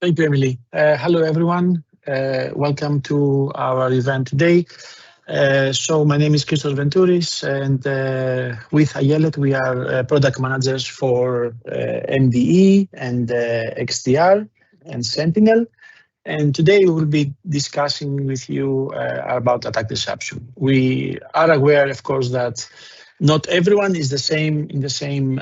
Thank you, Emily. Hello, everyone. Welcome to our event today. So my name is Christos Ventouris, and with Ayelet, we are product managers for MDE and XDR and Sentinel. And today we will be discussing with you about attack disruption. We are aware, of course, that not everyone is the same in the same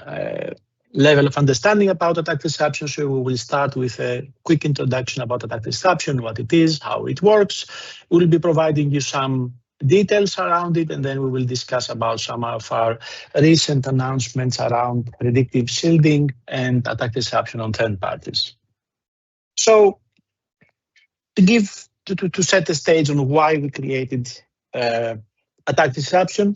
level of understanding about attack disruption. So we will start with a quick introduction about attack disruption, what it is, how it works. We'll be providing you some details around it, and then we will discuss about some of our recent announcements around predictive shielding and attack disruption on third parties. So to set the stage on why we created attack disruption,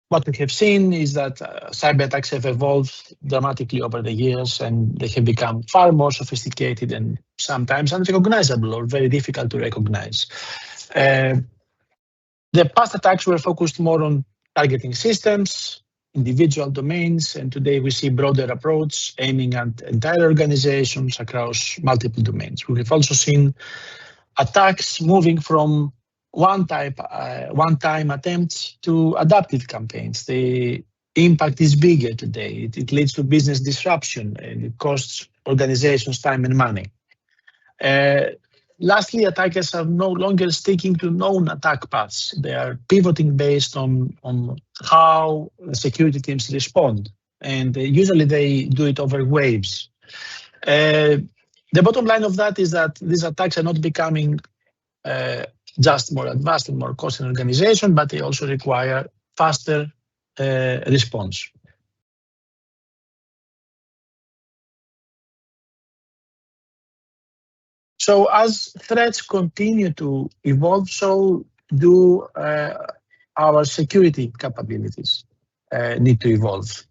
what we have seen is that cyber attacks have evolved dramatically over the years, and they have become far more sophisticated and sometimes unrecognizable or very difficult to recognize. The past attacks were focused more on targeting systems, individual domains, and today we see broader approach aiming at entire organizations across multiple domains. We have also seen attacks moving from one-time attempts to adaptive campaigns. The impact is bigger today. It leads to business disruption, and it costs organizations time and money. Lastly, attackers are no longer sticking to known attack paths. They are pivoting based on how security teams respond, and usually they do it over waves. The bottom line of that is that these attacks are not becoming just more advanced and more costly in organization, but they also require faster response. So as threats continue to evolve, so do our security capabilities need to evolve,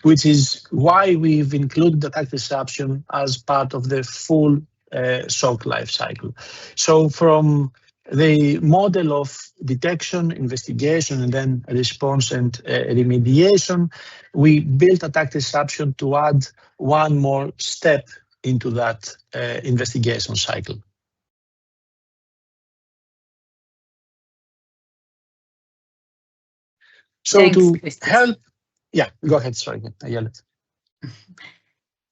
which is why we've included attack disruption as part of the full SOC lifecycle. So from the model of detection, investigation, and then response and remediation, we built attack disruption to add one more step into that investigation cycle. So Thanks, to Christos. help, yeah, go ahead, sorry, Ayelet.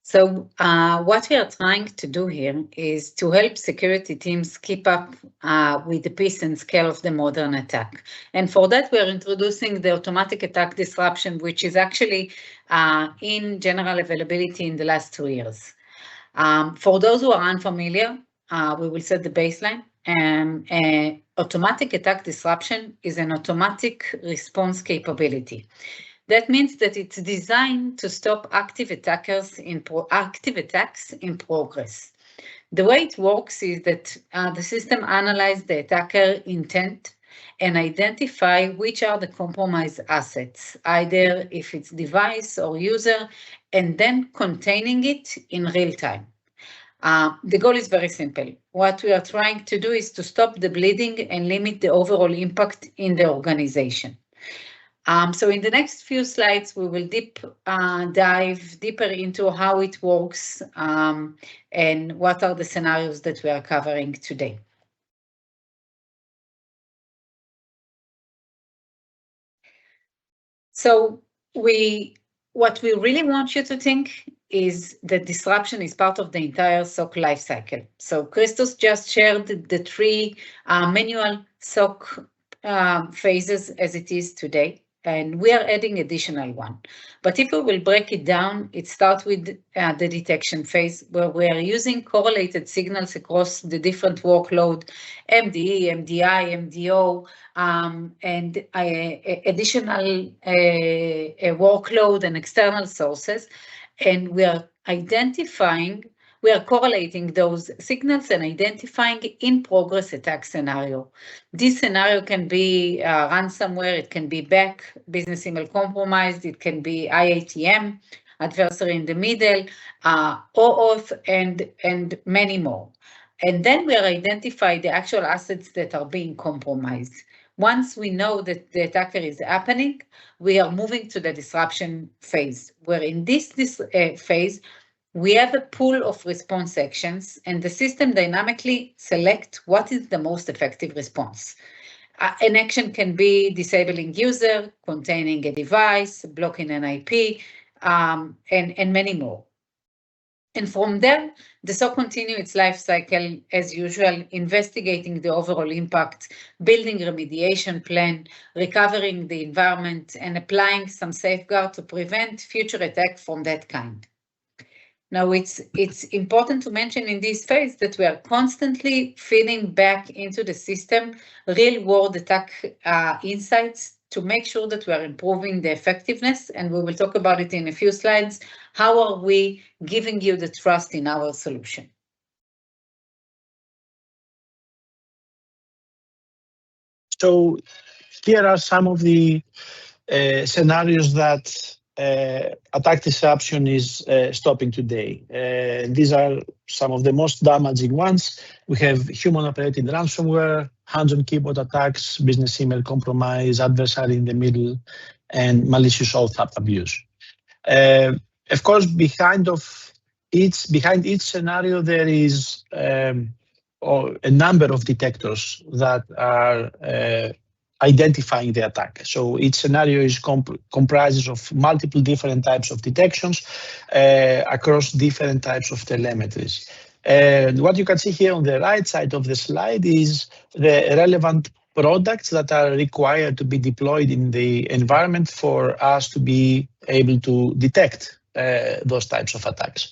So what we are trying to do here is to help security teams keep up with the pace and scale of the modern attack. And for that, we are introducing the automatic attack disruption, which is actually in general availability in the last 2 years. For those who are unfamiliar, we will set the baseline. Automatic attack disruption is an automatic response capability. That means that it's designed to stop active attacks in progress. The way it works is that the system analyzes the attacker intent and identify which are the compromised assets, either if it's device or user, and then containing it in real time. The goal is very simple. What we are trying to do is to stop the bleeding and limit the overall impact in the organization. So in the next few slides, we will dive deeper into how it works and what are the scenarios that we are covering today. So what we really want you to think is that disruption is part of the entire SOC lifecycle. So Christos just shared the 3 manual SOC phases as it is today, and we are adding additional one. But if we will break it down, it starts with the detection phase, where we are using correlated signals across the different workload, MDE, MDI, MDO, and additional workload and external sources. And we are correlating those signals and identifying in-progress attack scenario. This scenario can be ransomware, it can be back, business email compromised, it can be IATM, adversary in the middle, OAuth, and many more. And then we are identifying the actual assets that are being compromised. Once we know that the attacker is happening, we are moving to the disruption phase, where in this phase, we have a pool of response actions, and the system dynamically selects what is the most effective response. An action can be disabling user, containing a device, blocking an IP, and many more. And from there, the SOC continues its life cycle as usual, investigating the overall impact, building remediation plan, recovering the environment, and applying some safeguard to prevent future attacks from that kind. Now, it's important to mention in this phase that we are constantly feeding back into the system real-world attack insights to make sure that we are improving the effectiveness, and we will talk about it in a few slides. How are we giving you the trust in our solution? So here are some of the scenarios that attack disruption is stopping today. These are some of the most damaging ones. We have human-operated ransomware, hands-on-keyboard attacks, business email compromise, adversary in the middle, and malicious auth app abuse. Of course, behind each scenario, there is a number of detectors that are identifying the attack. So each scenario is comprises of multiple different types of detections across different types of telemetries. And what you can see here on the right side of the slide is the relevant products that are required to be deployed in the environment for us to be able to detect those types of attacks.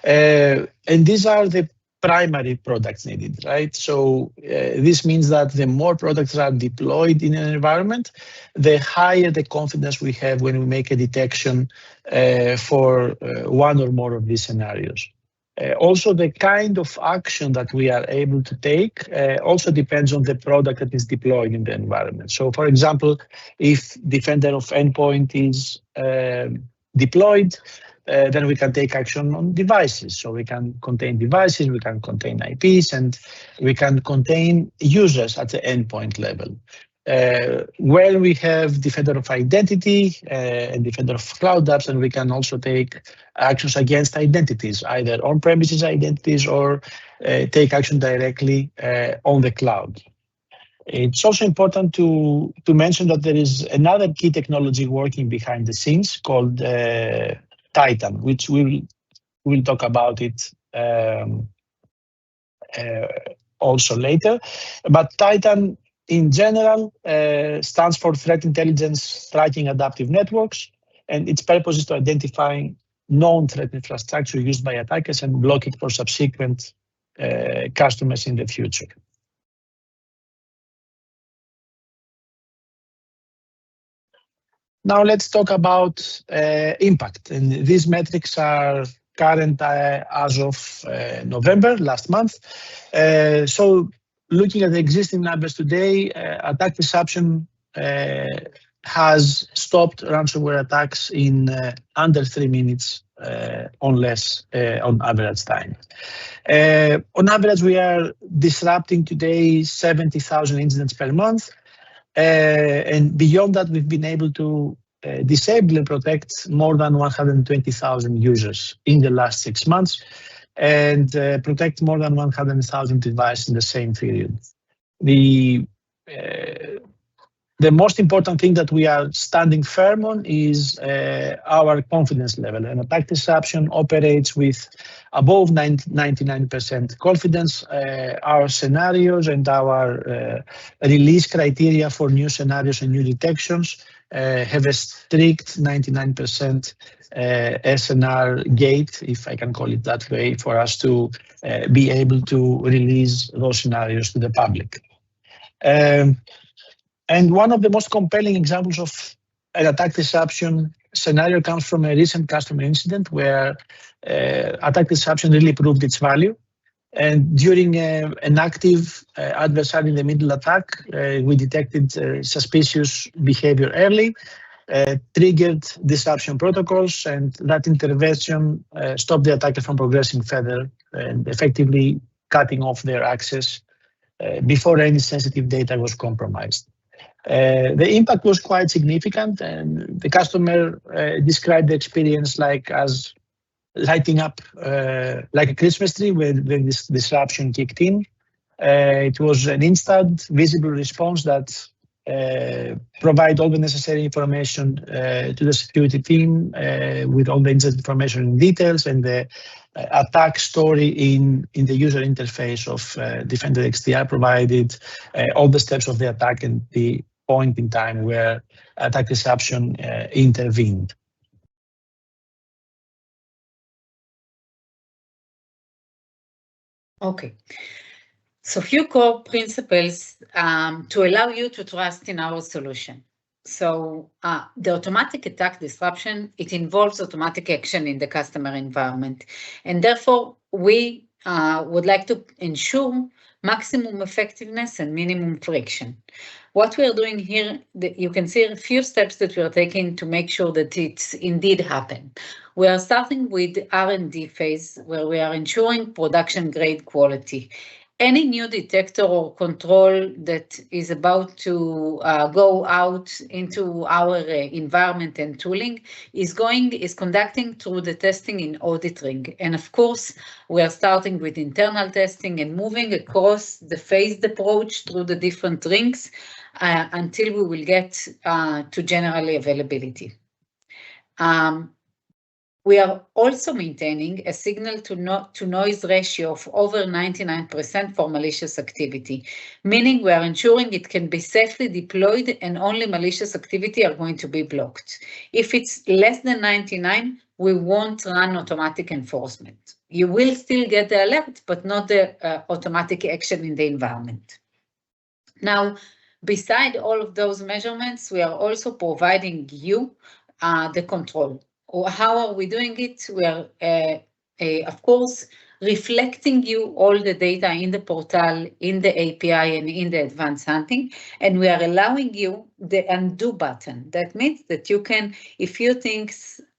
And these are the primary products needed, right? So this means that the more products are deployed in an environment, the higher the confidence we have when we make a detection for one or more of these scenarios. Also, the kind of action that we are able to take also depends on the product that is deployed in the environment. So, for example, if Defender of Endpoint is deployed, then we can take action on devices. So we can contain devices, we can contain IPs, and we can contain users at the endpoint level. Where we have Defender of Identity and Defender of Cloud Apps, and we can also take actions against identities, either on-premises identities or take action directly on the cloud. It's also important to mention that there is another key technology working behind the scenes called Titan, which we'll talk about it also later. But Titan in general stands for Threat Intelligence Tracking Adaptive Networks, and its purpose is to identify known threat infrastructure used by attackers and block it for subsequent customers in the future. Now let's talk about impact, and these metrics are current as of November last month. So looking at the existing numbers today, attack disruption has stopped ransomware attacks in under 3 minutes or less on average time. On average, we are disrupting today 70,000 incidents per month. And beyond that, we've been able to disable and protect more than 120,000 users in the last 6 months and protect more than 100,000 devices in the same period. The most important thing that we are standing firm on is our confidence level. An attack disruption operates with above 99% confidence. Our scenarios and our release criteria for new scenarios and new detections have a strict 99% SNR gate, if I can call it that way, for us to be able to release those scenarios to the public. And one of the most compelling examples of an attack disruption scenario comes from a recent customer incident where attack disruption really proved its value. And during an active adversary in the middle attack, we detected suspicious behavior early, triggered disruption protocols, and that intervention stopped the attacker from progressing further and effectively cutting off their access before any sensitive data was compromised. The impact was quite significant, and the customer described the experience like as lighting up like a Christmas tree when this disruption kicked in. It was an instant, visible response that provide all the necessary information to the security team with all the incident information and details, and the attack story in the user interface of Defender XDR provided all the steps of the attack and the point in time where attack disruption intervened. Okay. So few core principles to allow you to trust in our solution. So the automatic attack disruption, it involves automatic action in the customer environment. And therefore, we would like to ensure maximum effectiveness and minimum friction. What we are doing here, you can see a few steps that we are taking to make sure that it's indeed happen. We are starting with R&D phase, where we are ensuring production grade quality. Any new detector or control that is about to go out into our environment and tooling is conducting through the testing in audit ring. And of course, we are starting with internal testing and moving across the phased approach through the different rings until we will get to general availability. We are also maintaining a signal to noise ratio of over 99% for malicious activity, meaning we are ensuring it can be safely deployed and only malicious activity are going to be blocked. If it's less than 99, we won't run automatic enforcement. You will still get the alert, but not the automatic action in the environment. Now, beside all of those measurements, we are also providing you the control. How are we doing it? We are, of course, reflecting you all the data in the portal, in the API, and in the advanced hunting, and we are allowing you the undo button. That means that you can, if you think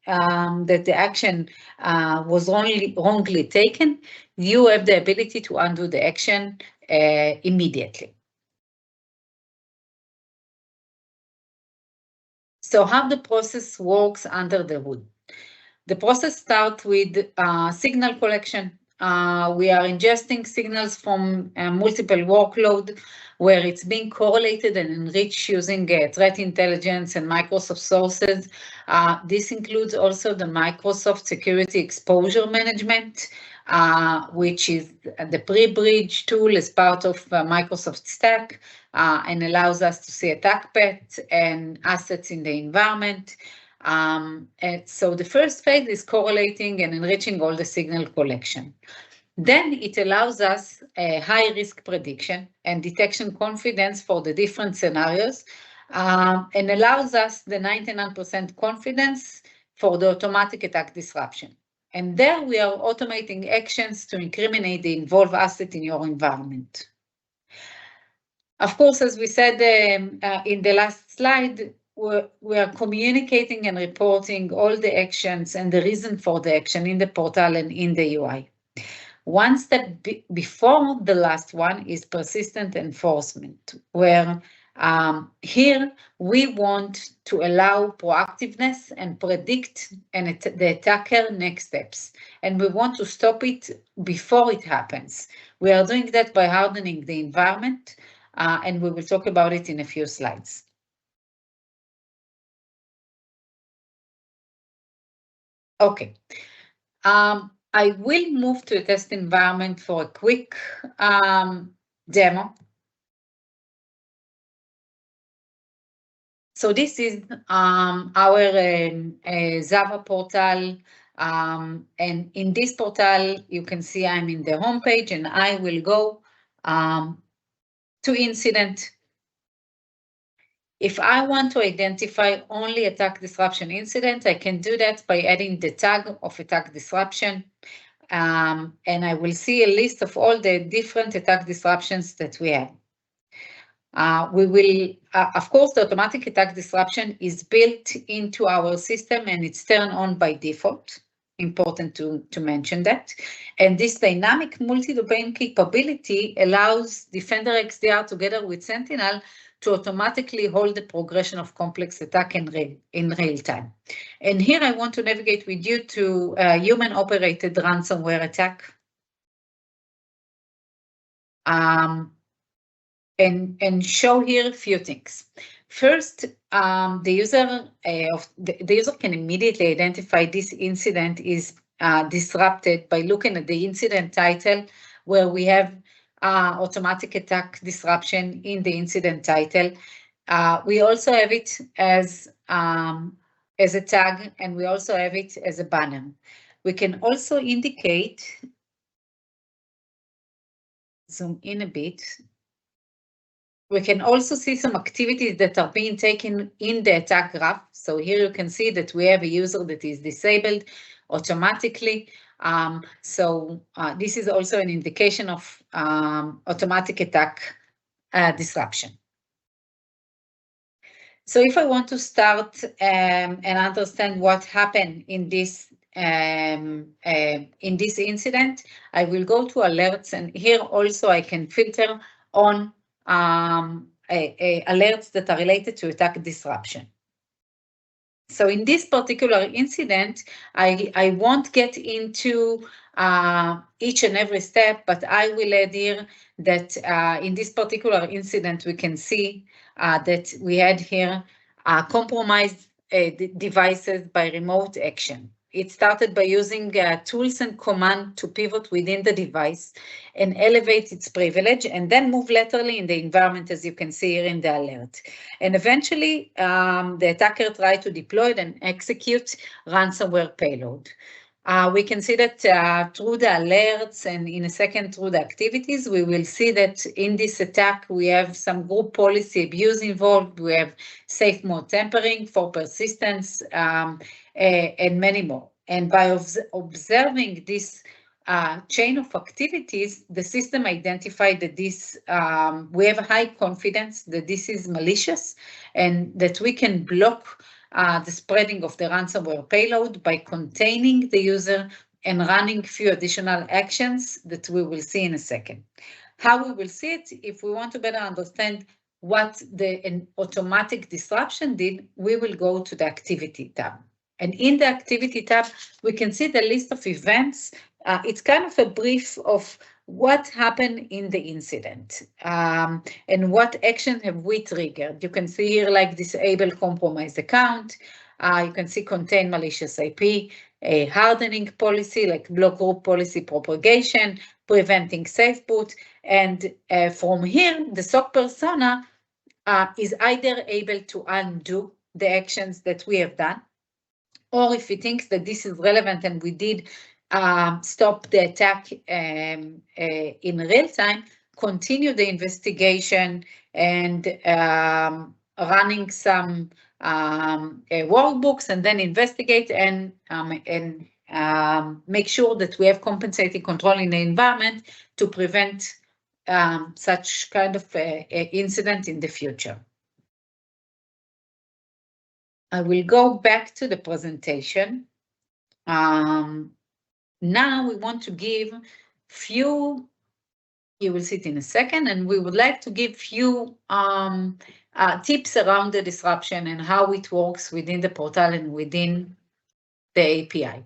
that the action was wrongly taken, you have the ability to undo the action immediately. So how the process works under the hood. The process starts with signal collection. We are ingesting signals from multiple workload where it's being correlated and enriched using threat intelligence and Microsoft sources. This includes also the Microsoft Security Exposure Management, which is the pre-bridge tool as part of Microsoft Stack and allows us to see attack paths and assets in the environment. And so the first phase is correlating and enriching all the signal collection. Then it allows us a high risk prediction and detection confidence for the different scenarios and allows us the 99% confidence for the automatic attack disruption. And there we are automating actions to incriminate the involved asset in your environment. Of course, as we said in the last slide, we are communicating and reporting all the actions and the reason for the action in the portal and in the UI. One step before the last one is persistent enforcement, where here we want to allow proactiveness and predict the attacker next steps. And we want to stop it before it happens. We are doing that by hardening the environment, and we will talk about it in a few slides. Okay, I will move to a test environment for a quick demo. So this is our Zava portal, and in this portal you can see I'm in the home page, and I will go to incident. If I want to identify only attack disruption incident, I can do that by adding the tag of attack disruption, and I will see a list of all the different attack disruptions that we have. We will, of course, the automatic attack disruption is built into our system and it's turned on by default. Important to mention that. And this dynamic multi-domain capability allows Defender XDR together with Sentinel to automatically hold the progression of complex attack in real time. And here I want to navigate with you to a human-operated ransomware attack. And show here a few things. First, the user can immediately identify this incident is disrupted by looking at the incident title, where we have automatic attack disruption in the incident title. We also have it as a tag, and we also have it as a banner. We can also indicate, zoom in a bit. We can also see some activities that are being taken in the attack graph. So here you can see that we have a user that is disabled automatically. This is also an indication of automatic attack disruption. So if I want to start and understand what happened in this incident, I will go to alerts, and here also I can filter on alerts that are related to attack disruption. So in this particular incident, I won't get into each and every step, but I will add here that in this particular incident, we can see that we had here compromised devices by remote action. It started by using tools and command to pivot within the device and elevate its privilege, and then move laterally in the environment, as you can see here in the alert. And eventually, the attacker tried to deploy and execute ransomware payload. We can see that through the alerts, and in a second through the activities, we will see that in this attack, we have some group policy abuse involved, we have safe mode tampering for persistence, and many more. And by observing this chain of activities, the system identified that this, we have high confidence that this is malicious, and that we can block the spreading of the ransomware payload by containing the user and running few additional actions that we will see in a second. How we will see it, if we want to better understand what an automatic disruption did, we will go to the activity tab. And in the activity tab, we can see the list of events. It's kind of a brief of what happened in the incident and what action have we triggered. You can see here like disable compromised account. You can see contain malicious IP, a hardening policy like block group policy propagation, preventing safe boot. And from here, the SOC persona is either able to undo the actions that we have done, or if he thinks that this is relevant and we did stop the attack in real time, continue the investigation and running some workbooks, and then investigate and make sure that we have compensating control in the environment to prevent such kind of incident in the future. I will go back to the presentation. Now we want to give few, you will see it in a second, and we would like to give few tips around the disruption and how it works within the portal and within the API.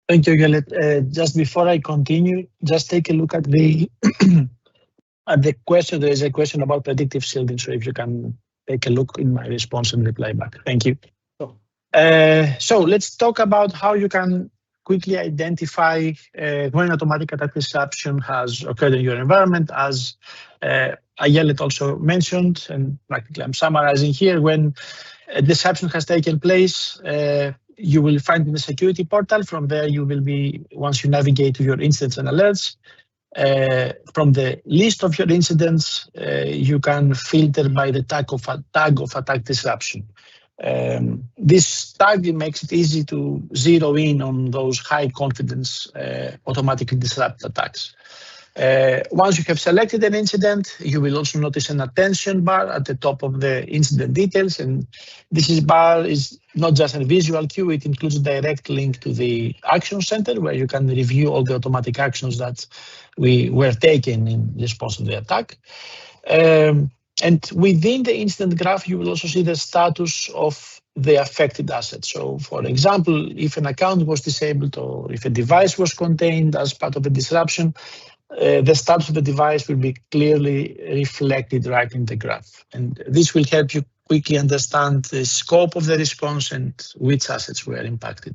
Thank you, Ayelet. Just before I continue, just take a look at the at the question. There is a question about predictive shielding, so if you can take a look in my response and reply back. Thank you. So let's talk about how you can quickly identify when automatic attack disruption has occurred in your environment. As Ayelet also mentioned, and practically I'm summarizing here, when a disruption has taken place, you will find in the security portal. From there, you will be, once you navigate to your incidents and alerts, from the list of your incidents, you can filter by the tag of attack disruption. This tag makes it easy to zero in on those high confidence automatically disrupt attacks. Once you have selected an incident, you will also notice an attention bar at the top of the incident details, and this bar is not just a visual cue, it includes a direct link to the action center where you can review all the automatic actions that were taken in response to the attack. And within the incident graph, you will also see the status of the affected asset. So, for example, if an account was disabled or if a device was contained as part of a disruption, the status of the device will be clearly reflected right in the graph. And this will help you quickly understand the scope of the response and which assets were impacted.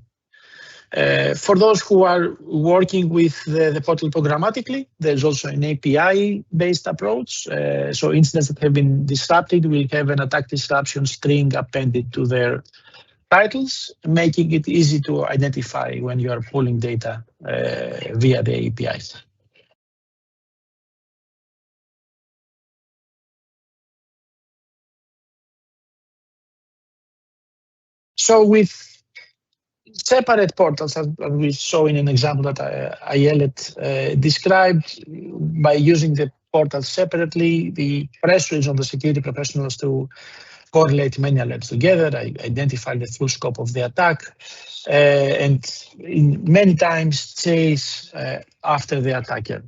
For those who are working with the portal programmatically, there's also an API-based approach. So incidents that have been disrupted will have an attack disruption string appended to their titles, making it easy to identify when you are pulling data via the APIs. So with separate portals, as we saw in an example that Ayelet described, by using the portals separately, the pressure is on the security professionals to correlate many alerts together, identify the full scope of the attack, and in many times chase after the attacker.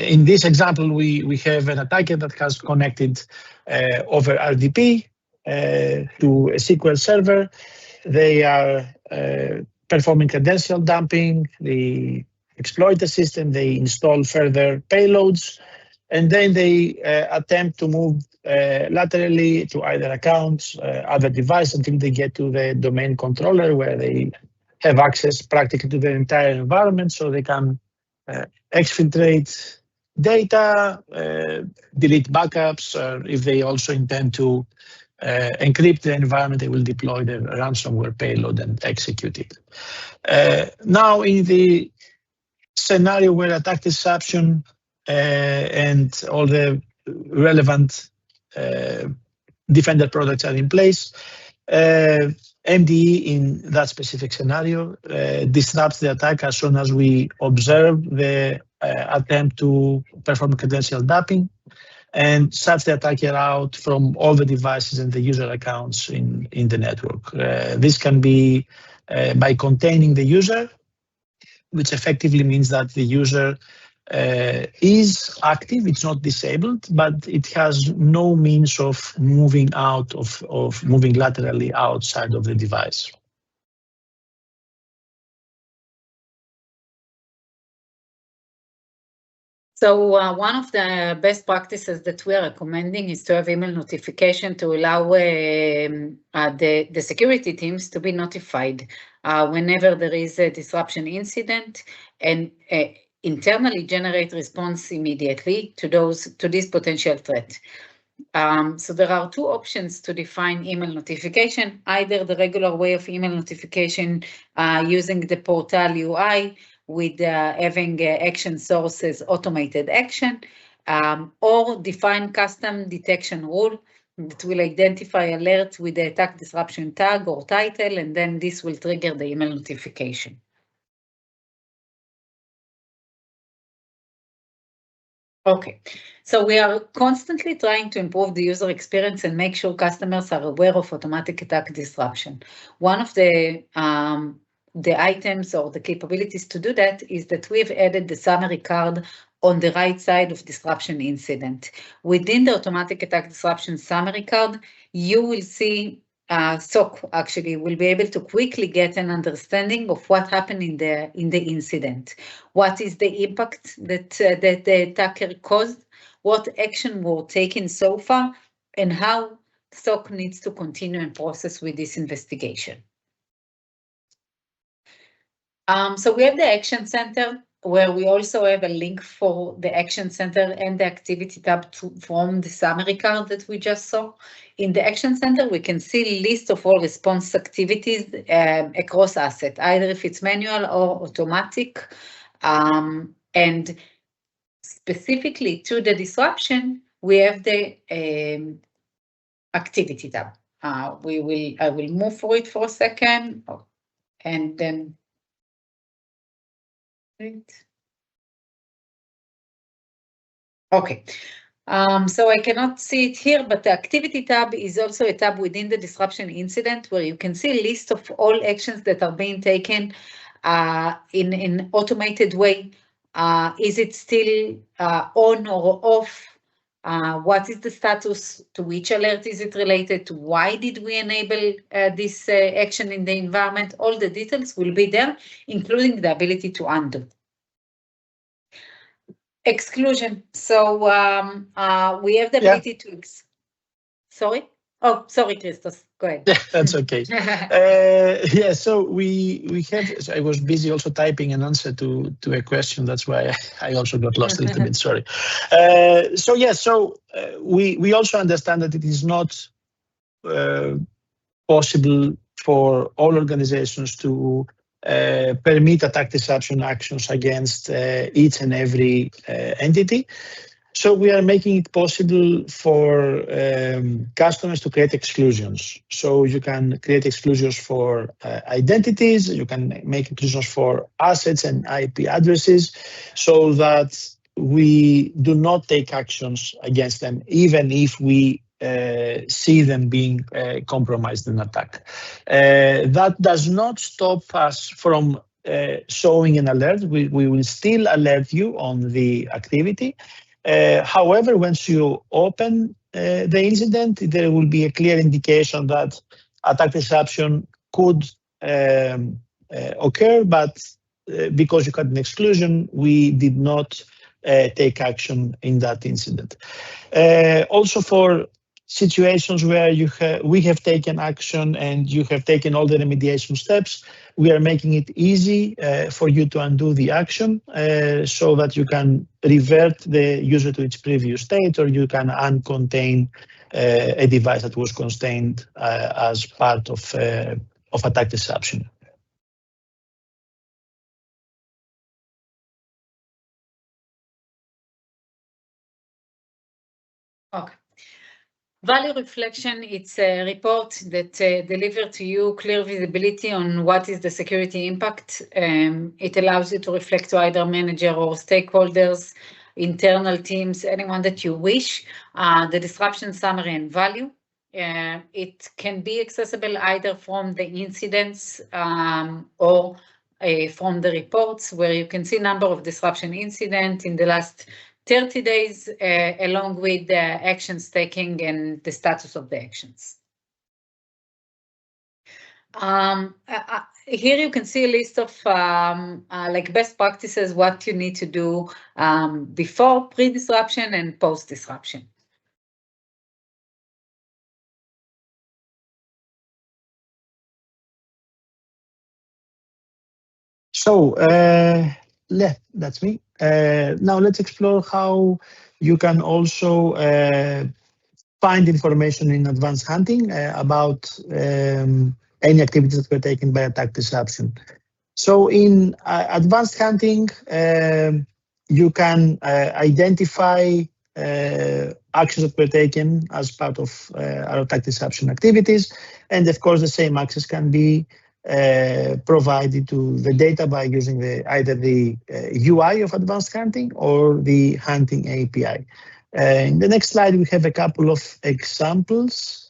In this example, we have an attacker that has connected over RDP to a SQL server. They are performing credential dumping, they exploit the system, they install further payloads, and then they attempt to move laterally to either accounts, other devices until they get to the domain controller where they have access practically to the entire environment, so they can exfiltrate data, delete backups, or if they also intend to encrypt the environment, they will deploy the ransomware payload and execute it. Now, in the scenario where attack disruption and all the relevant Defender products are in place, MDE in that specific scenario disrupts the attack as soon as we observe the attempt to perform credential dumping and shuts the attacker out from all the devices and the user accounts in the network. This can be by containing the user, which effectively means that the user is active, it's not disabled, but it has no means of moving out of moving laterally outside of the device. So one of the best practices that we are recommending is to have email notification to allow the security teams to be notified whenever there is a disruption incident and internally generate response immediately to this potential threat. So there are two options to define email notification, either the regular way of email notification using the portal UI with having action sources automated action, or define custom detection rule that will identify alerts with the attack disruption tag or title, and then this will trigger the email notification. Okay, so we are constantly trying to improve the user experience and make sure customers are aware of automatic attack disruption. One of the items or the capabilities to do that is that we've added the summary card on the right side of disruption incident. Within the automatic attack disruption summary card, you will see SOC actually will be able to quickly get an understanding of what happened in the incident. What is the impact that the attacker caused, what action were taken so far, and how SOC needs to continue and process with this investigation. So we have the Action Center, where we also have a link for the Action Center and the Activity tab from the summary card that we just saw. In the Action Center, we can see a list of all response activities across assets, either if it's manual or automatic. And specifically to the disruption, we have the Activity tab. I will move for it for a second, and then. Right. Okay, so I cannot see it here, but the Activity tab is also a tab within the disruption incident where you can see a list of all actions that are being taken in an automated way Is it still on or off? What is the status? To which alert is it related to? Why did we enable this action in the environment? All the details will be there, including the ability to undo. Exclusion. So we have the ability to... Sorry? Oh, sorry, Christos. Go ahead. Yeah, that's okay. Yeah, so we have. So I was busy also typing an answer to a question. That's why I also got lost a little bit. Sorry. So yeah, so we also understand that it is not possible for all organizations to permit attack disruption actions against each and every entity. So we are making it possible for customers to create exclusions. So you can create exclusions for identities, you can make exclusions for assets and IP addresses, so that we do not take actions against them, even if we see them being compromised in attack. That does not stop us from showing an alert. We will still alert you on the activity. However, once you open the incident, there will be a clear indication that attack disruption could occur, but because you had an exclusion, we did not take action in that incident. Also, for situations where we have taken action and you have taken all the remediation steps, we are making it easy for you to undo the action so that you can revert the user to its previous state, or you can uncontain a device that was constrained as part of attack disruption. Okay. Value reflection, it's a report that delivers to you clear visibility on what is the security impact. It allows you to reflect to either manager or stakeholders, internal teams, anyone that you wish, the disruption summary and value. It can be accessible either from the incidents or from the reports, where you can see number of disruption incidents in the last 30 days, along with the actions taken and the status of the actions. Here you can see a list of like best practices, what you need to do before pre-disruption and post-disruption. So, that's me. Now let's explore how you can also find information in advanced hunting about any activities that were taken by attack disruption. So in advanced hunting, you can identify actions that were taken as part of our attack disruption activities. And of course, the same access can be provided to the data by using either the UI of advanced hunting or the hunting API. In the next slide, we have a couple of examples.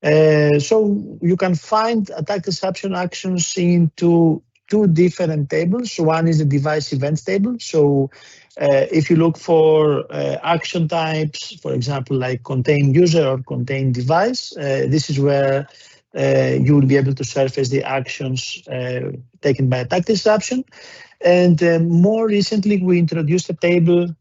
So you can find attack disruption actions into two different tables. One is the device events table. So if you look for action types, for example, like contain user or contain device, this is where you will be able to surface the actions taken by attack disruption. And more recently, we introduced a table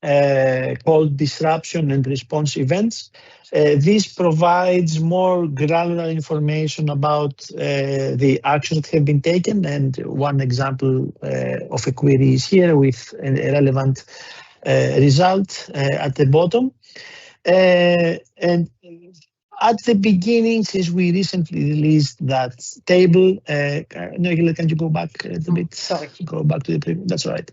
called disruption and response events. This provides more granular information about the actions that have been taken. And one example of a query is here with a relevant result at the bottom. And at the beginning, since we recently released that table, Ayelet, can you go back a little bit? Sorry. Go back to the previous, that's right.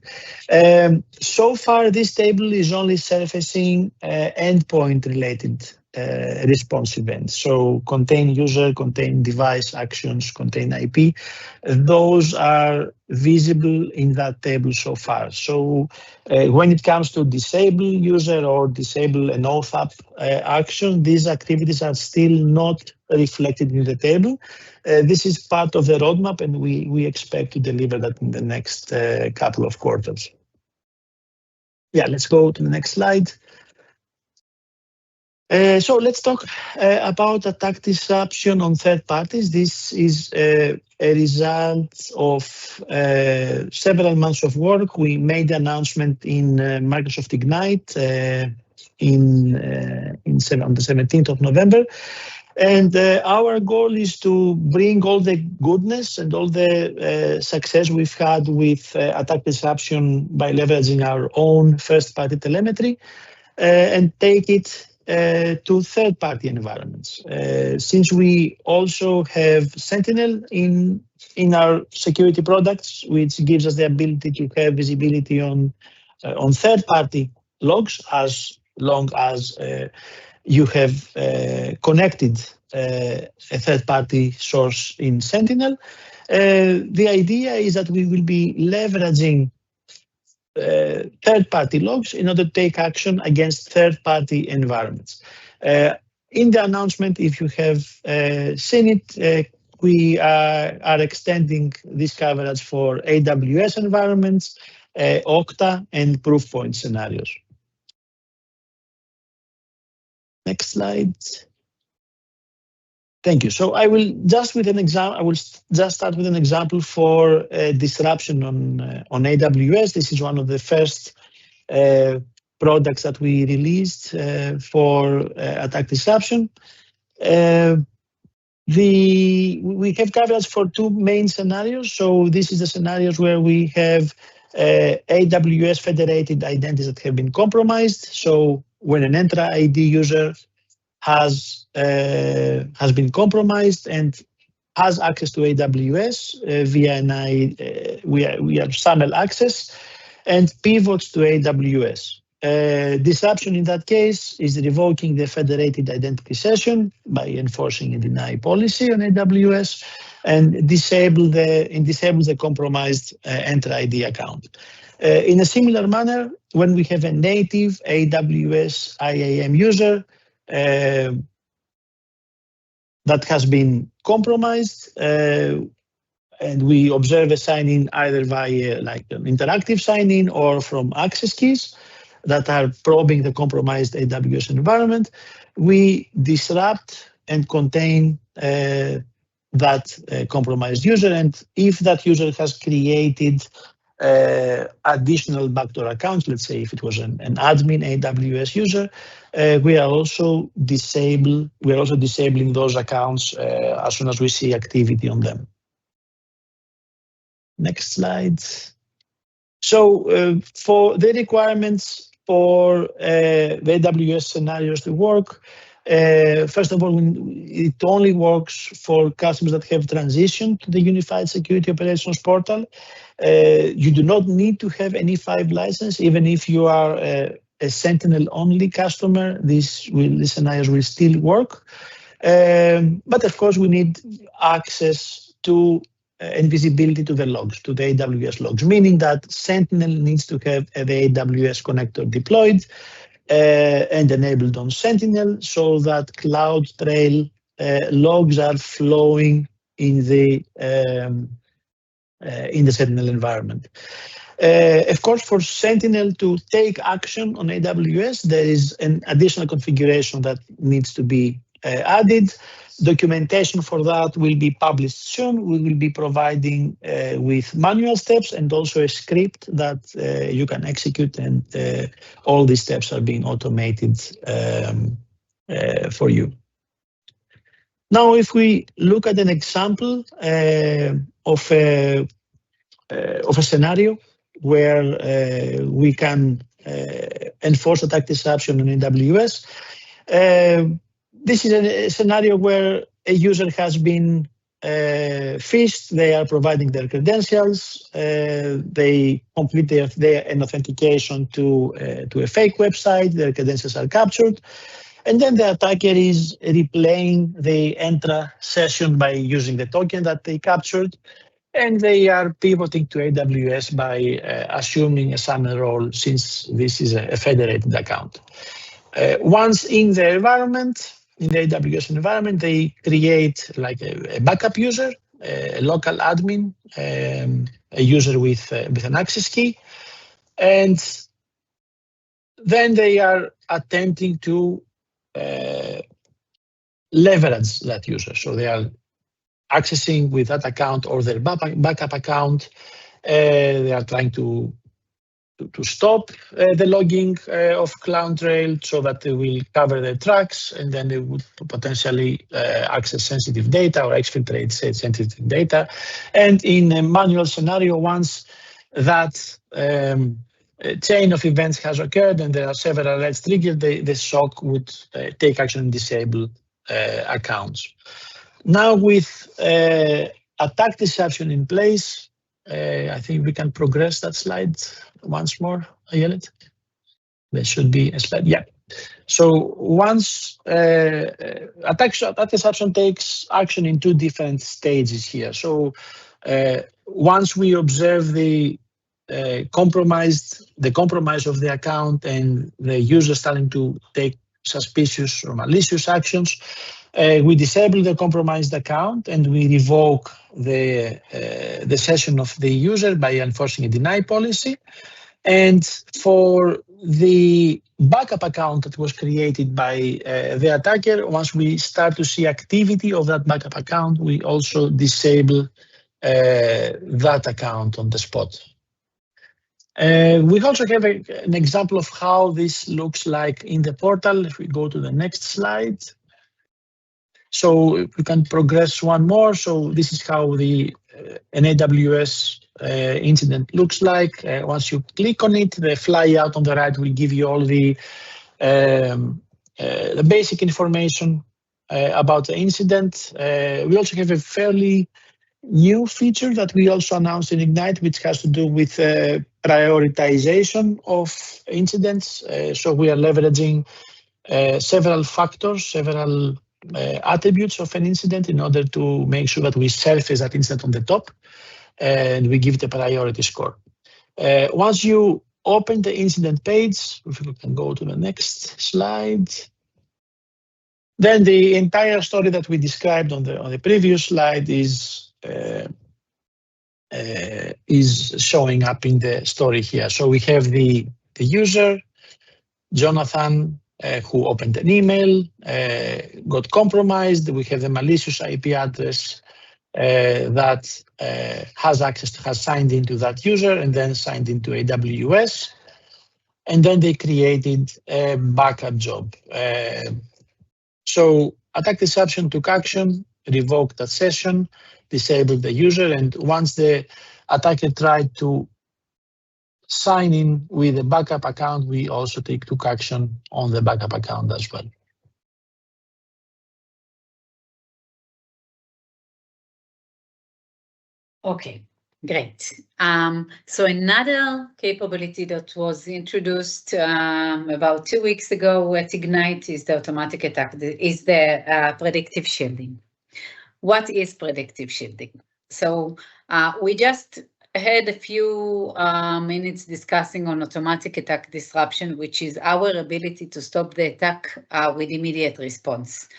So far, this table is only surfacing endpoint related response events. So contain user, contain device actions, contain IP. Those are visible in that table so far. So when it comes to disable user or disable an OAuth action, these activities are still not reflected in the table. This is part of the roadmap, and we expect to deliver that in the next couple of quarters. Yeah, let's go to the next slide. So let's talk about attack disruption on third parties. This is a result of several months of work. We made the announcement in Microsoft Ignite on the 17th of November. And our goal is to bring all the goodness and all the success we've had with attack disruption by leveraging our own first-party telemetry and take it to third-party environments. Since we also have Sentinel in our security products, which gives us the ability to have visibility on third-party logs as long as you have connected a third-party source in Sentinel. The idea is that we will be leveraging third-party logs in order to take action against third-party environments. In the announcement, if you have seen it, we are extending this coverage for AWS environments, Okta, and Proofpoint scenarios. Next slide. Thank you. So I will just start with an example for disruption on AWS. This is one of the first products that we released for attack disruption. We have coverage for two main scenarios. So this is the scenarios where we have AWS federated identities that have been compromised. So when an Entra ID user has been compromised and has access to AWS via SAML access and pivots to AWS. Disruption in that case is revoking the federated identity session by enforcing a deny policy on AWS and disable the compromised Entra ID account. In a similar manner, when we have a native AWS IAM user that has been compromised, and we observe a sign-in either via like an interactive sign-in or from access keys that are probing the compromised AWS environment, we disrupt and contain that compromised user. And if that user has created additional backdoor accounts, let's say if it was an admin AWS user, we are also disabling those accounts as soon as we see activity on them. Next slide. So for the requirements for the AWS scenarios to work, first of all, it only works for customers that have transitioned to the Unified Security Operations Portal. You do not need to have an E5 license, even if you are a Sentinel-only customer. These scenarios will still work. But of course, we need access to and visibility to the logs, to the AWS logs, meaning that Sentinel needs to have the AWS connector deployed and enabled on Sentinel so that CloudTrail logs are flowing in the Sentinel environment. Of course, for Sentinel to take action on AWS, there is an additional configuration that needs to be added. Documentation for that will be published soon. We will be providing with manual steps and also a script that you can execute, and all these steps are being automated for you. Now, if we look at an example of a scenario where we can enforce attack disruption on AWS, this is a scenario where a user has been phished. They are providing their credentials. They complete their authentication to a fake website. Their credentials are captured. And then the attacker is replaying the Entra session by using the token that they captured, and they are pivoting to AWS by assuming a SAML role, since this is a federated account. Once in the environment, in the AWS environment, they create like a backup user, a local admin, a user with an access key, and then they are attempting to leverage that user. So they are accessing with that account or their backup account. They are trying to stop the logging of CloudTrail so that they will cover their tracks, and then they would potentially access sensitive data or exfiltrate sensitive data. And in a manual scenario, once that chain of events has occurred and there are several alerts triggered, the SOC would take action and disable accounts. Now with attack deception in place, I think we can progress that slide once more, Ayelet. There should be a slide, yeah. So once attack deception takes action in two different stages here. So once we observe the compromise of the account and the user starting to take suspicious or malicious actions, we disable the compromised account and we revoke the session of the user by enforcing a deny policy. And for the backup account that was created by the attacker, once we start to see activity of that backup account, we also disable that account on the spot. We also have an example of how this looks like in the portal. If we go to the next slide. So we can progress one more. So this is how an AWS incident looks like. Once you click on it, the flyout on the right will give you all the basic information about the incident. We also have a fairly new feature that we also announced in Ignite, which has to do with prioritization of incidents. So we are leveraging several factors, several attributes of an incident in order to make sure that we surface that incident on the top and we give it a priority score. Once you open the incident page, if we can go to the next slide, then the entire story that we described on the previous slide is showing up in the story here. So we have the user, Jonathan, who opened an email, got compromised. We have the malicious IP address that has signed into that user and then signed into AWS. And then they created a backup job. So attack deception took action, revoked that session, disabled the user, and once the attacker tried to sign in with a backup account, we also took action on the backup account as well. Okay, great. So another capability that was introduced about 2 weeks ago at Ignite is the automatic attack, is the predictive shielding. What is predictive shielding? So we just had a few minutes discussing on automatic attack disruption, which is our ability to stop the attack with immediate response.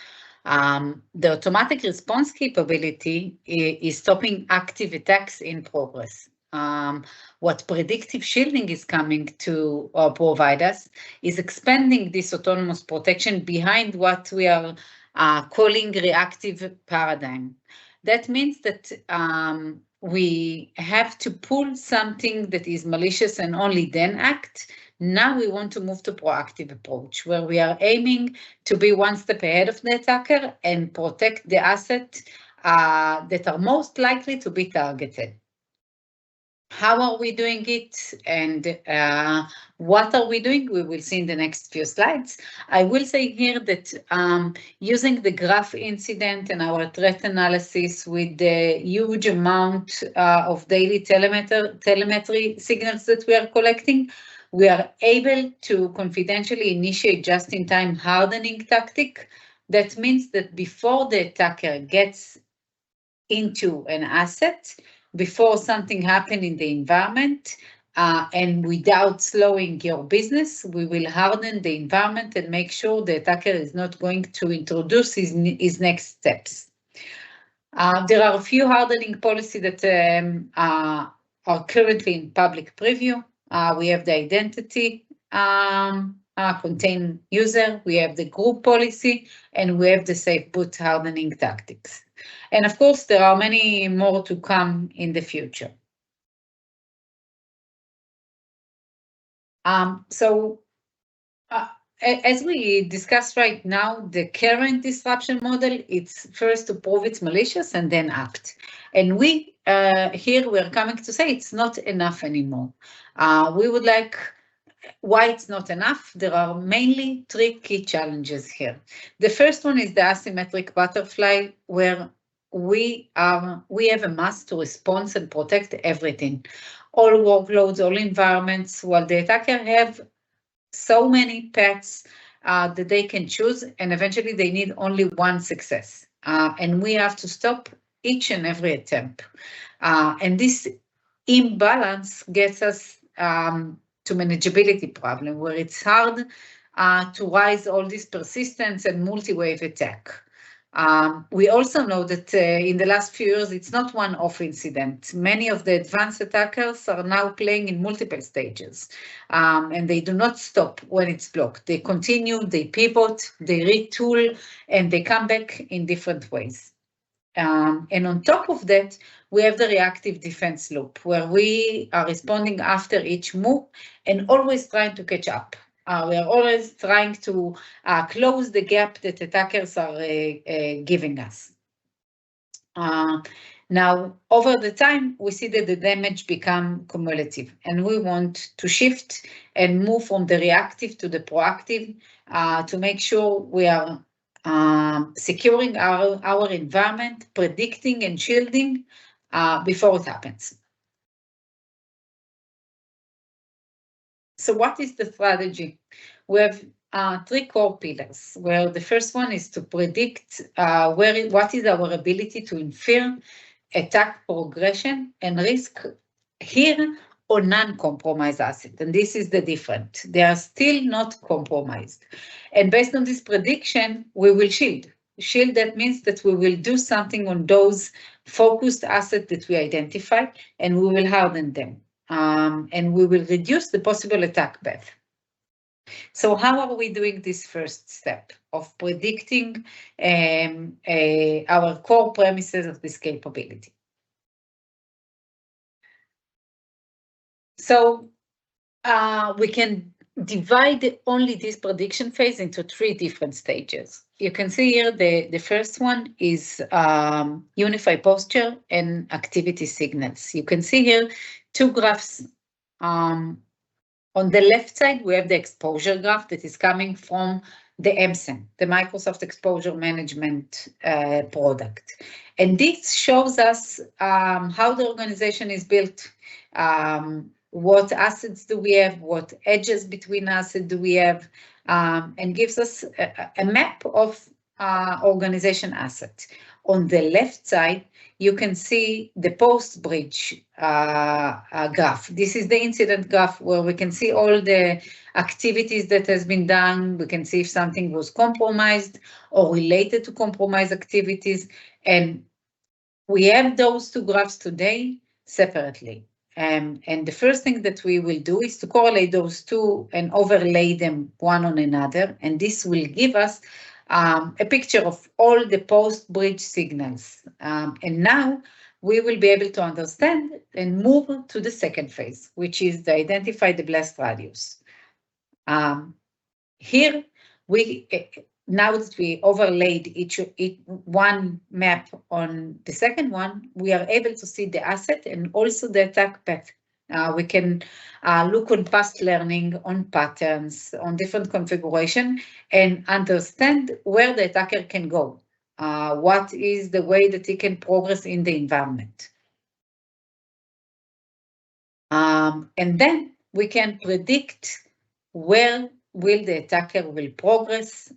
The automatic response capability is stopping active attacks in progress. What predictive shielding is coming to provide us is expanding this autonomous protection behind what we are calling reactive paradigm. That means that we have to pull something that is malicious and only then act. Now we want to move to proactive approach, where we are aiming to be one step ahead of the attacker and protect the assets that are most likely to be targeted. How are we doing it and what are we doing? We will see in the next few slides. I will say here that using the graph incident and our threat analysis with the huge amount of daily telemetry signals that we are collecting, We are able to confidentially initiate just-in-time hardening tactic. That means that before the attacker gets into an asset, before something happens in the environment, and without slowing your business, we will harden the environment and make sure the attacker is not going to introduce his next steps. There are a few hardening policies that are currently in public preview. We have the identity contain user, we have the group policy, and we have the safe boot hardening tactics. And of course, there are many more to come in the future. As we discussed right now, the current disruption model, it's first to prove it's malicious and then act. And we here we're coming to say it's not enough anymore. We would like, why it's not enough? There are mainly 3 key challenges here. The first one is the asymmetric butterfly, where we have a must to respond and protect everything, all workloads, all environments, while the attacker have so many paths that they can choose, and eventually they need only one success. And we have to stop each and every attempt. And this imbalance gets us to manageability problem, where it's hard to rise all this persistence and multi-wave attack. We also know that in the last few years, it's not one-off incident. Many of the advanced attackers are now playing in multiple stages, and they do not stop when it's blocked. They continue, they pivot, they retool, and they come back in different ways. And on top of that, we have the reactive defense loop, where we are responding after each move and always trying to catch up. We are always trying to close the gap that attackers are giving us. Now, over the time, we see that the damage become cumulative, and we want to shift and move from the reactive to the proactive to make sure we are securing our environment, predicting and shielding before it happens. So what is the strategy? We have 3 core pillars, where the first one is to predict what is our ability to infer attack progression and risk here or non-compromised asset. And this is the difference. They are still not compromised. And based on this prediction, we will shield. Shield, that means that we will do something on those focused assets that we identify, and we will harden them. And we will reduce the possible attack path. So how are we doing this first step of predicting our core premises of this capability? So we can divide only this prediction phase into 3 different stages. You can see here the first one is unify posture and activity signals. You can see here 2 graphs. On the left side, we have the exposure graph that is coming from the MSAN, the Microsoft Exposure Management product. And this shows us how the organization is built, what assets do we have, what edges between assets do we have, and gives us a map of organization assets. On the left side, you can see the post-breach graph. This is the incident graph where we can see all the activities that has been done. We can see if something was compromised or related to compromised activities. And we have those 2 graphs today separately. And the first thing that we will do is to correlate those 2 and overlay them one on another. And this will give us a picture of all the post-breach signals. And now we will be able to understand and move to the second phase, which is to identify the blast radius. Here, now that we overlaid each one map on the second one, we are able to see the asset and also the attack path. We can look on past learning, on patterns, on different configuration, and understand where the attacker can go. What is the way that he can progress in the environment. And then we can predict where will the attacker will progress,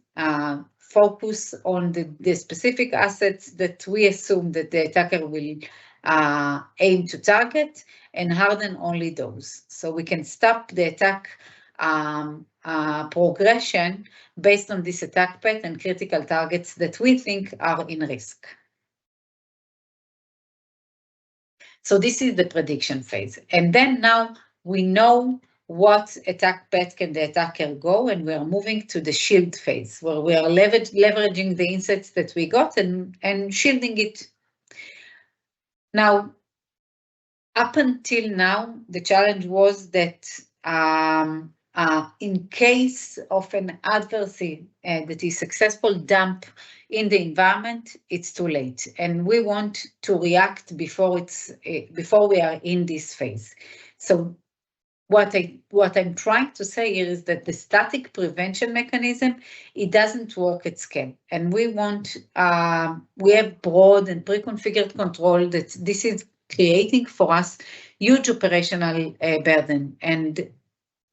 focus on the specific assets that we assume that the attacker will aim to target, and harden only those. So we can stop the attack progression based on this attack path and critical targets that we think are in risk. So this is the prediction phase. And then now we know what attack path can the attacker go, and we are moving to the shield phase, where we are leveraging the insights that we got and shielding it. Now, up until now, the challenge was that in case of an adversary that is successful dump in the environment, it's too late, and we want to react before we are in this phase. So what I'm trying to say here is that the static prevention mechanism, it doesn't work at scale, and we have broad and pre-configured control that this is creating for us huge operational burden, and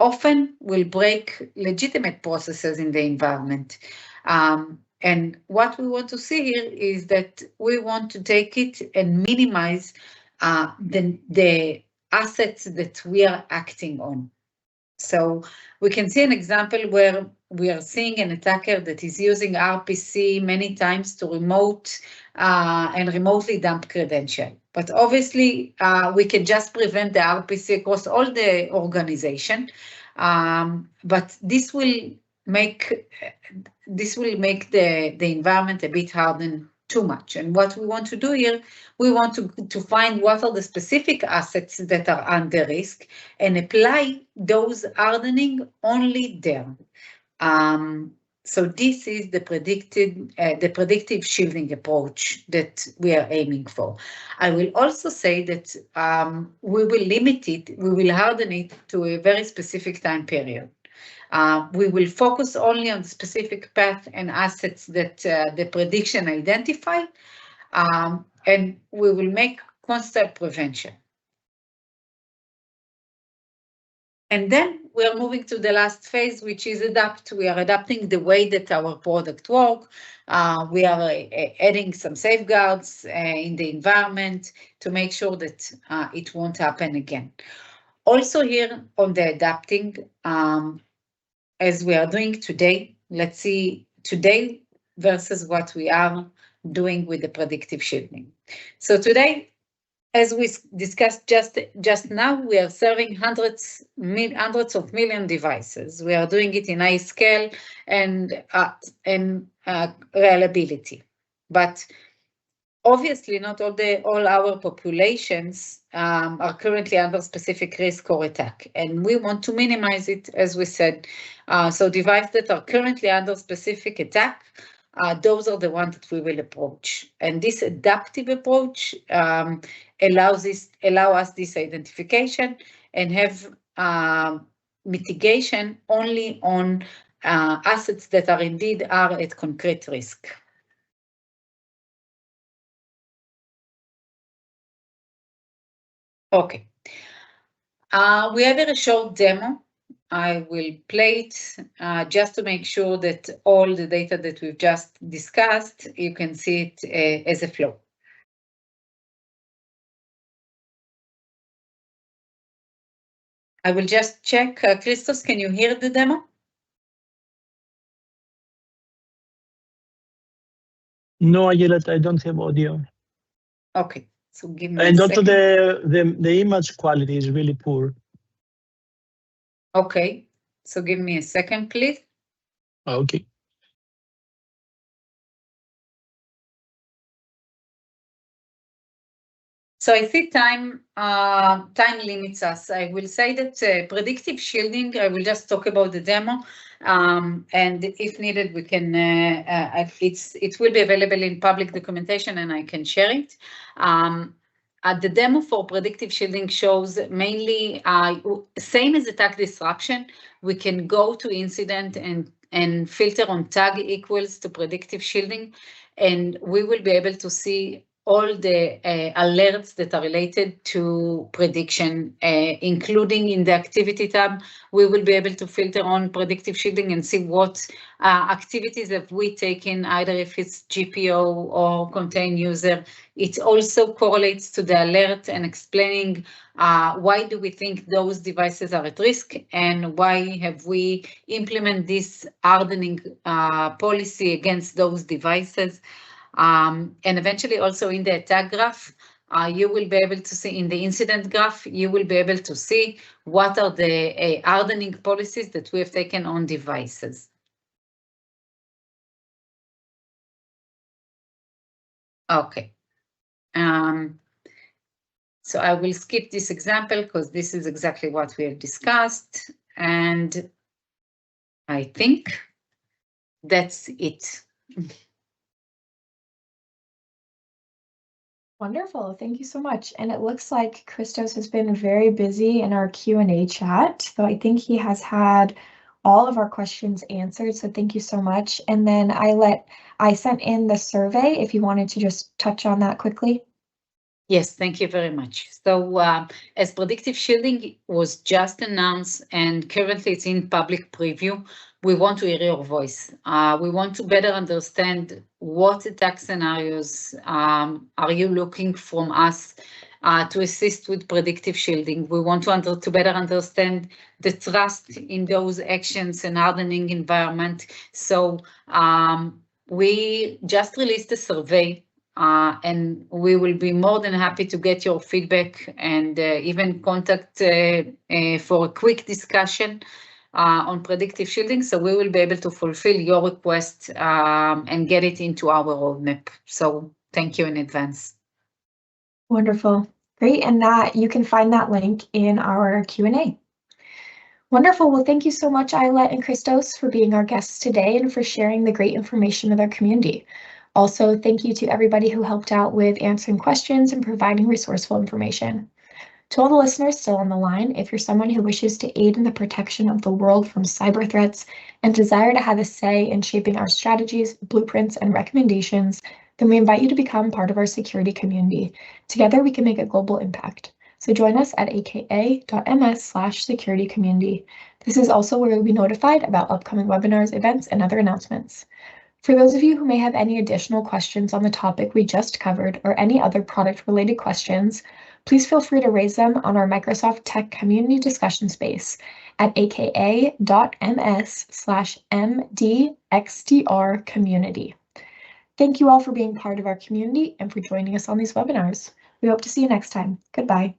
often will break legitimate processes in the environment. And what we want to see here is that we want to take it and minimize the assets that we are acting on. So we can see an example where we are seeing an attacker that is using RPC many times to remotely dump credential. But obviously, we can just prevent the RPC across all the organization, but this will make the environment a bit hardened too much. And what we want to do here, we want to find what are the specific assets that are under risk and apply those hardening only there. So this is the predictive shielding approach that we are aiming for. I will also say that we will limit it, we will harden it to a very specific time period. We will focus only on specific path and assets that the prediction identify, and we will make constant prevention. And then we are moving to the last phase, which is adapt. We are adapting the way that our product works. We are adding some safeguards in the environment to make sure that it won't happen again. Also here on the adapting, as we are doing today, let's see today versus what we are doing with the predictive shielding. So today, as we discussed just now, we are serving hundreds of million devices. We are doing it in high scale and reliability. But obviously, not all our populations are currently under specific risk or attack, and we want to minimize it, as we said. So devices that are currently under specific attack, those are the ones that we will approach. And this adaptive approach allow us this identification and have mitigation only on assets that are indeed at concrete risk. Okay, we have a short demo. I will play it just to make sure that all the data that we've just discussed, you can see it as a flow. I will just check. Christos, can you hear the demo? No, Ayelet, I don't have audio. Okay, so give me and a also second. the image quality is really poor. Okay, so give me a second, please. Okay. So I see time limits us. I will say that predictive shielding, I will just talk about the demo, and if needed, we can. It will be available in public documentation, and I can share it. The demo for predictive shielding shows mainly same as attack disruption. We can go to incident and filter on tag equals to predictive shielding, and we will be able to see all the alerts that are related to prediction, including in the activity tab. We will be able to filter on predictive shielding and see what activities have we taken, either if it's GPO or contain user. It also correlates to the alert and explaining why do we think those devices are at risk and why have we implemented this hardening policy against those devices. And eventually also in the attack graph, you will be able to see in the incident graph, you will be able to see what are the hardening policies that we have taken on devices. Okay. So I will skip this example because this is exactly what we have discussed. And I think that's it. Wonderful, thank you so much. And it looks like Christos has been very busy in our Q&A chat. So I think he has had all of our questions answered. So thank you so much. And then I sent in the survey if you wanted to just touch on that quickly. Yes, thank you very much. So as Predictive Shielding was just announced and currently it's in public preview, we want to hear your voice. We want to better understand what attack scenarios are you looking from us to assist with Predictive Shielding. We want to better understand the trust in those actions and hardening environment. So we just released a survey and we will be more than happy to get your feedback and even contact for a quick discussion on Predictive Shielding. So we will be able to fulfill your request and get it into our roadmap. So thank you in advance. Wonderful, great. And that you can find that link in our Q&A. Wonderful. Well, thank you so much, Ayelet and Christos, for being our guests today and for sharing the great information with our community. Also, thank you to everybody who helped out with answering questions and providing resourceful information. To all the listeners still on the line, if you're someone who wishes to aid in the protection of the world from cyber threats and desire to have a say in shaping our strategies, blueprints, and recommendations, then we invite you to become part of our security community. Together, we can make a global impact. So join us at aka.ms/security community. This is also where you'll be notified about upcoming webinars, events, and other announcements. For those of you who may have any additional questions on the topic we just covered or any other product-related questions, please feel free to raise them on our Microsoft Tech Community Discussion Space at aka.ms/mdxdr community. Thank you all for being part of our community and for joining us on these webinars. We hope to see you next time. Goodbye.